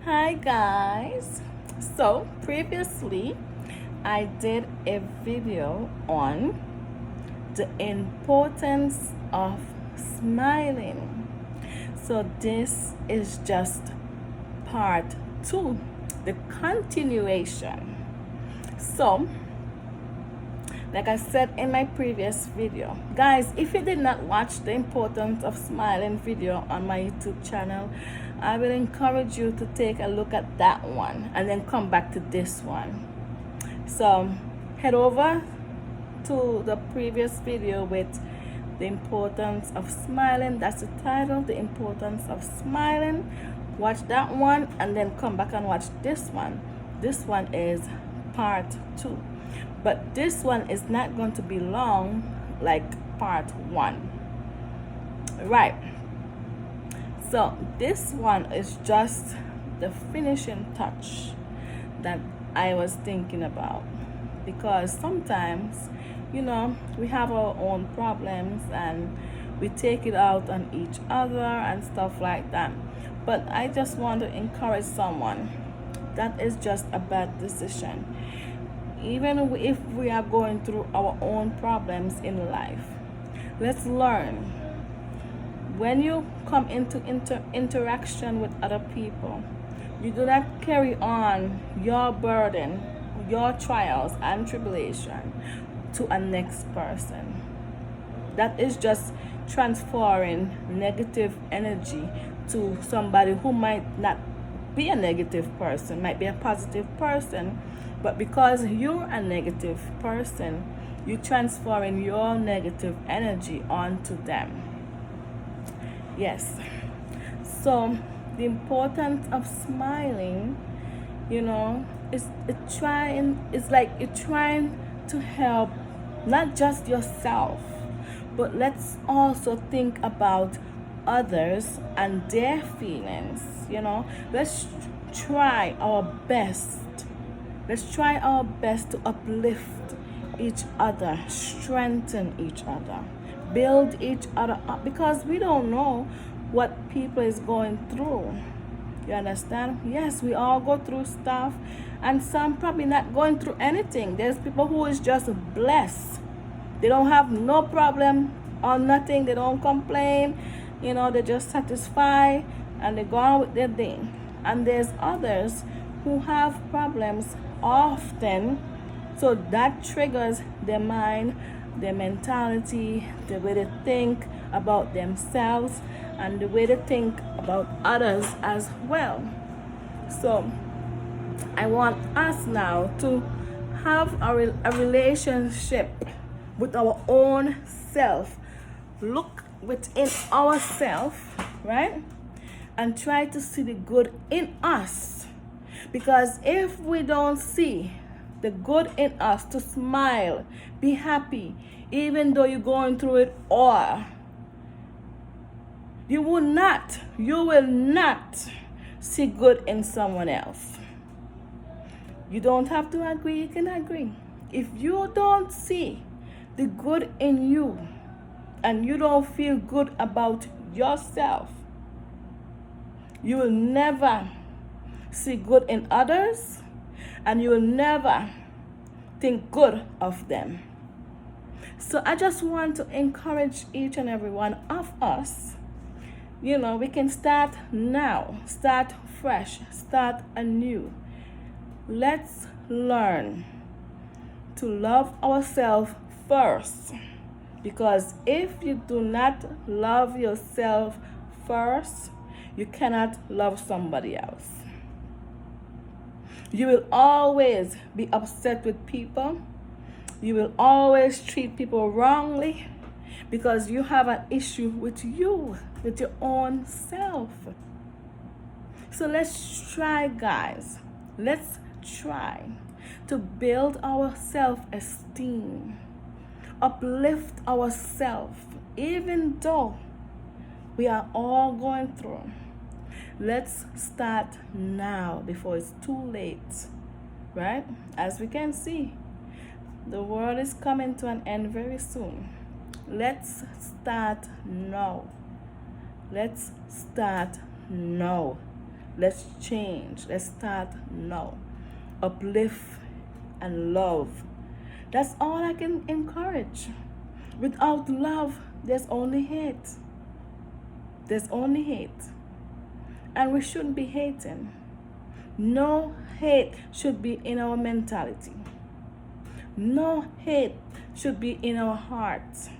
Hi guys. So previously I did a video on the importance of smiling. So this is just part 2, the continuation. So like I said in my previous video, guys, if you did not watch the importance of smiling video on my YouTube channel, I will encourage you to take a look at that one and then come back to this one. So head over to the previous video with the importance of smiling. That's the title, the importance of smiling. Watch that one and then come back and watch this one. This one is part 2, but this one is not going to be long like part 1, right? So this one is just the finishing touch that I was thinking about, because sometimes, we have our own problems and we take it out on each other and stuff like that. But I just want to encourage someone that is just a bad decision. Even if we are going through our own problems in life, let's learn. When you come into interaction with other people, you do not carry on your burden, your trials and tribulation to a next person. That is just transferring negative energy to somebody who might not be a negative person, might be a positive person, but because you're a negative person, you're transferring your negative energy onto them. Yes. So the importance of smiling, it's like you're trying to help not just yourself, but let's also think about others and their feelings. Let's try our best. Let's try our best to uplift each other, strengthen each other, build each other up, because we don't know what people is going through. You understand? Yes, we all go through stuff, and some probably not going through anything. There's people who is just blessed. They don't have no problem or nothing. They don't complain. They're just satisfied and they go on with their thing. And there's others who have problems often, so that triggers their mind, their mentality, the way they think about themselves, and the way they think about others as well. So I want us now to have a relationship with our own self. Look within ourselves, right? And try to see the good in us. Because if we don't see the good in us, to smile, be happy, even though you're going through it all, you will not see good in someone else. You don't have to agree, you can agree. If you don't see the good in you and you don't feel good about yourself, you will never see good in others, and you will never think good of them. So I just want to encourage each and every one of us. We can start now, start fresh, start anew. Let's learn to love ourselves first, because if you do not love yourself first, you cannot love somebody else. You will always be upset with people. You will always treat people wrongly, because you have an issue with you, with your own self. So let's try, guys. Let's try to build our self-esteem, uplift ourselves, even though we are all going through. Let's start now before it's too late, right? As we can see, the world is coming to an end very soon. Let's start now. Let's start now. Let's change. Let's start now. Uplift and love. That's all I can encourage. Without love, there's only hate. There's only hate. And we shouldn't be hating. No hate should be in our mentality. No hate should be in our hearts.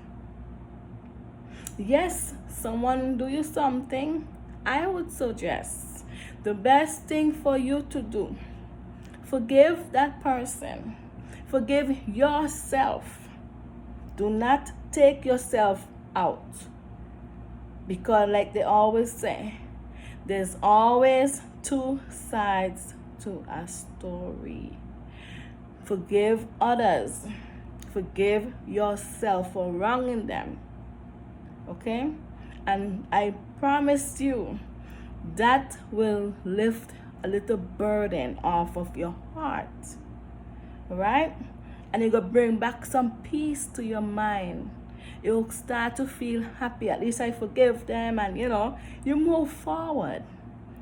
Yes, someone do you something, I would suggest the best thing for you to do, forgive that person. Forgive yourself. Do not take yourself out. Because like they always say, there's always two sides to a story. Forgive others. Forgive yourself for wronging them. Okay? And I promise you that will lift a little burden off of your heart. Right? And it will bring back some peace to your mind. You'll start to feel happy. At least I forgive them, and you move forward.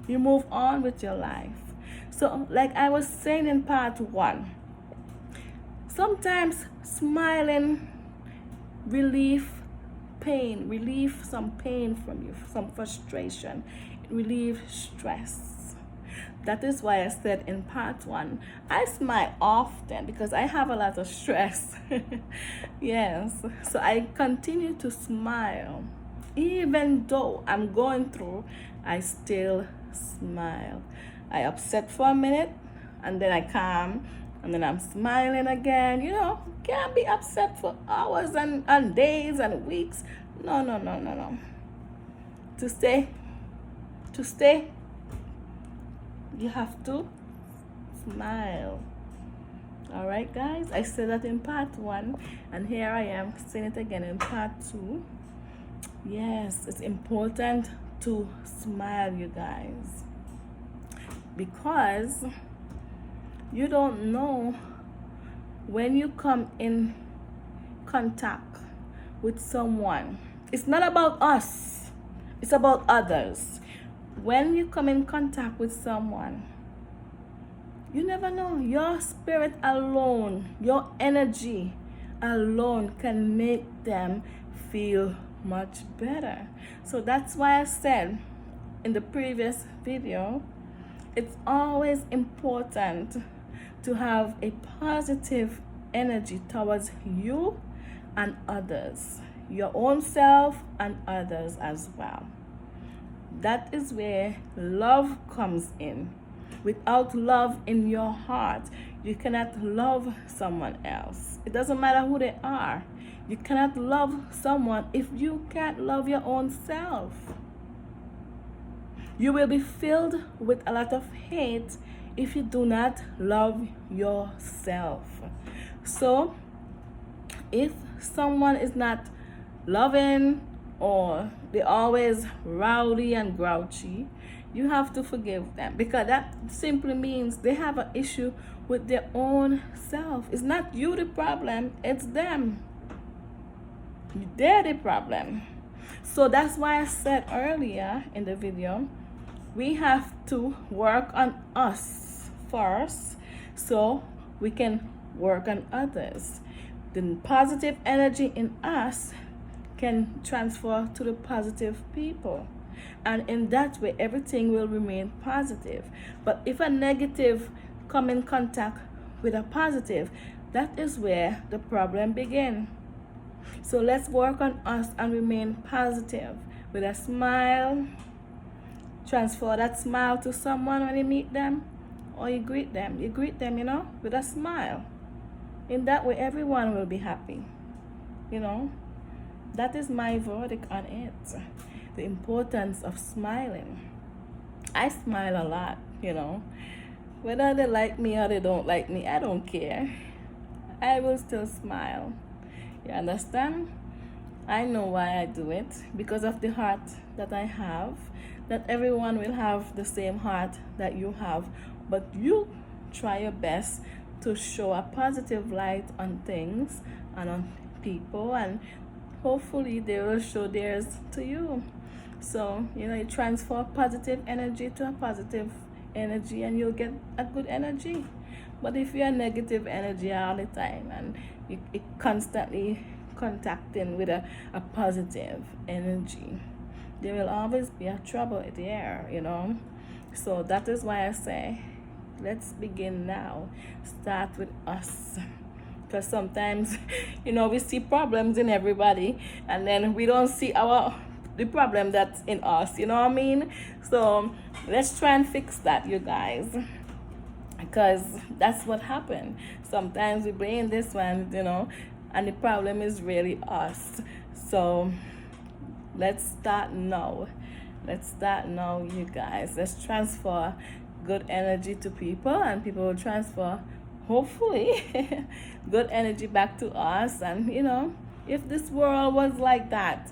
You move on with your life. So, like I was saying in part 1, sometimes smiling relieve some pain from you, some frustration, relieve stress. That is why I said in part 1, I smile often because I have a lot of stress. Yes, so I continue to smile. Even though I'm going through, I still smile. I upset for a minute, and then I calm, and then I'm smiling again. Can't be upset for hours and days and weeks. No. To stay, you have to smile. All right, guys, I said that in part 1, and here I am saying it again in part 2. Yes, it's important to smile, you guys, because you don't know when you come in contact with someone. It's not about us, it's about others. When you come in contact with someone, you never know. Your spirit alone, your energy alone can make them feel much better. So that's why I said in the previous video, it's always important to have a positive energy towards you and others, your own self and others as well. That is where love comes in. Without love in your heart, you cannot love someone else. It doesn't matter who they are. You cannot love someone if you can't love your own self. You will be filled with a lot of hate if you do not love yourself. So, if someone is not loving, or they're always rowdy and grouchy, you have to forgive them, because that simply means they have an issue with their own self. It's not you the problem, it's them. They're the problem. So that's why I said earlier in the video, we have to work on us first so we can work on others. The positive energy in us can transfer to the positive people, and in that way everything will remain positive. But if a negative come in contact with a positive, that is where the problem begins. So let's work on us and remain positive with a smile. Transfer that smile to someone when you meet them, or you greet them with a smile. In that way everyone will be happy. That is my verdict on it. The importance of smiling. I smile a lot, Whether they like me or they don't like me, I don't care. I will still smile. You understand? I know why I do it. Because of the heart that I have. Not everyone will have the same heart that you have. But you try your best to show a positive light on things and on people, and hopefully they will show theirs to you. So, you transfer positive energy to a positive energy and you'll get a good energy. But if you're negative energy all the time and you constantly contacting with a positive energy, there will always be a trouble there. So that is why I say, let's begin now. Start with us. Because sometimes, we see problems in everybody and then we don't see the problem that's in us, you know what I mean? So let's try and fix that, you guys, because that's what happened. Sometimes we blame this one, and the problem is really us. So let's start now. You guys. Let's transfer good energy to people, and people will transfer, hopefully, good energy back to us. And if this world was like that,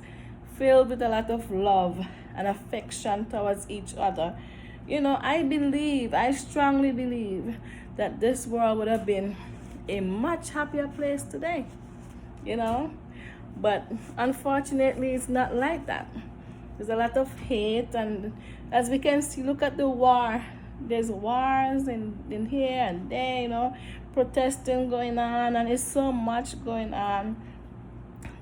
filled with a lot of love and affection towards each other, I strongly believe that this world would have been a much happier place today. But unfortunately, it's not like that. There's a lot of hate, and as we can see, look at the war. There's wars in here and there, protesting going on, and it's so much going on.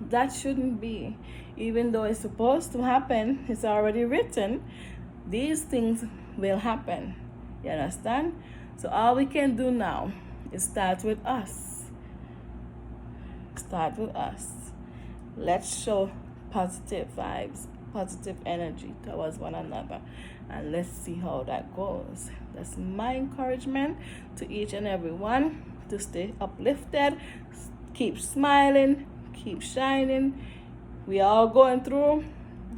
That shouldn't be. Even though it's supposed to happen, it's already written, these things will happen. You understand? So all we can do now is start with us. Let's show positive vibes, positive energy towards one another, and let's see how that goes. That's my encouragement to each and every one, to stay uplifted, keep smiling, keep shining. We all going through.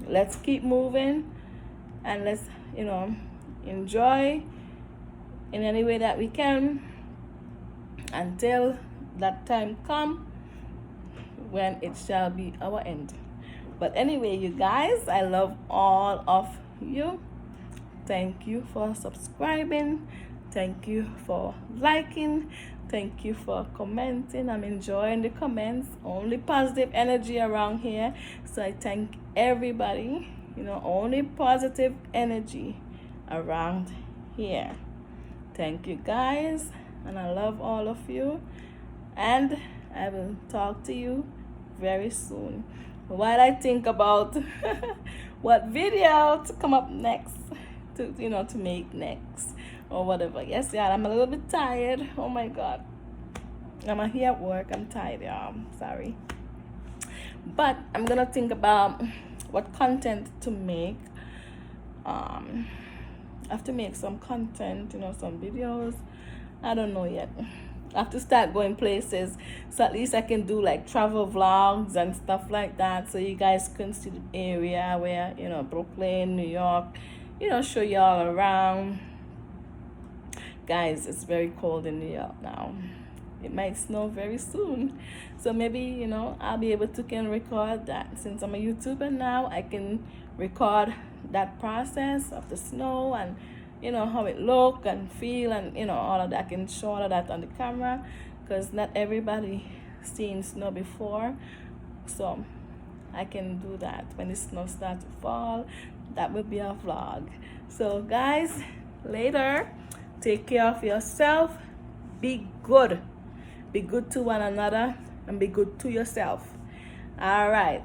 Let's keep moving, and let's enjoy in any way that we can until that time come when it shall be our end. But anyway, you guys, I love all of you. Thank you for subscribing. Thank you for liking. Thank you for commenting. I'm enjoying the comments. Only positive energy around here. So I thank everybody. Only positive energy around here. Thank you, guys. And I love all of you. And I will talk to you very soon. While I think about what video to come up next, to make next or whatever. Yes, yeah, I'm a little bit tired. Oh my God. I'm here at work. I'm tired, y'all. Sorry. But I'm going to think about what content to make. I have to make some content, some videos. I don't know yet. I have to start going places, so at least I can do like travel vlogs and stuff like that, so you guys can see the area where, Brooklyn, New York, show y'all around. Guys, it's very cold in New York now. It might snow very soon, so maybe I'll be able to record that. Since I'm a YouTuber now, I can record that process of the snow and how it look and feel, and all of that. I can show all of that on the camera, because not everybody seen snow before, so I can do that when the snow starts to fall. That will be a vlog. So guys, later, take care of yourself. Be good to one another, and be good to yourself. All right.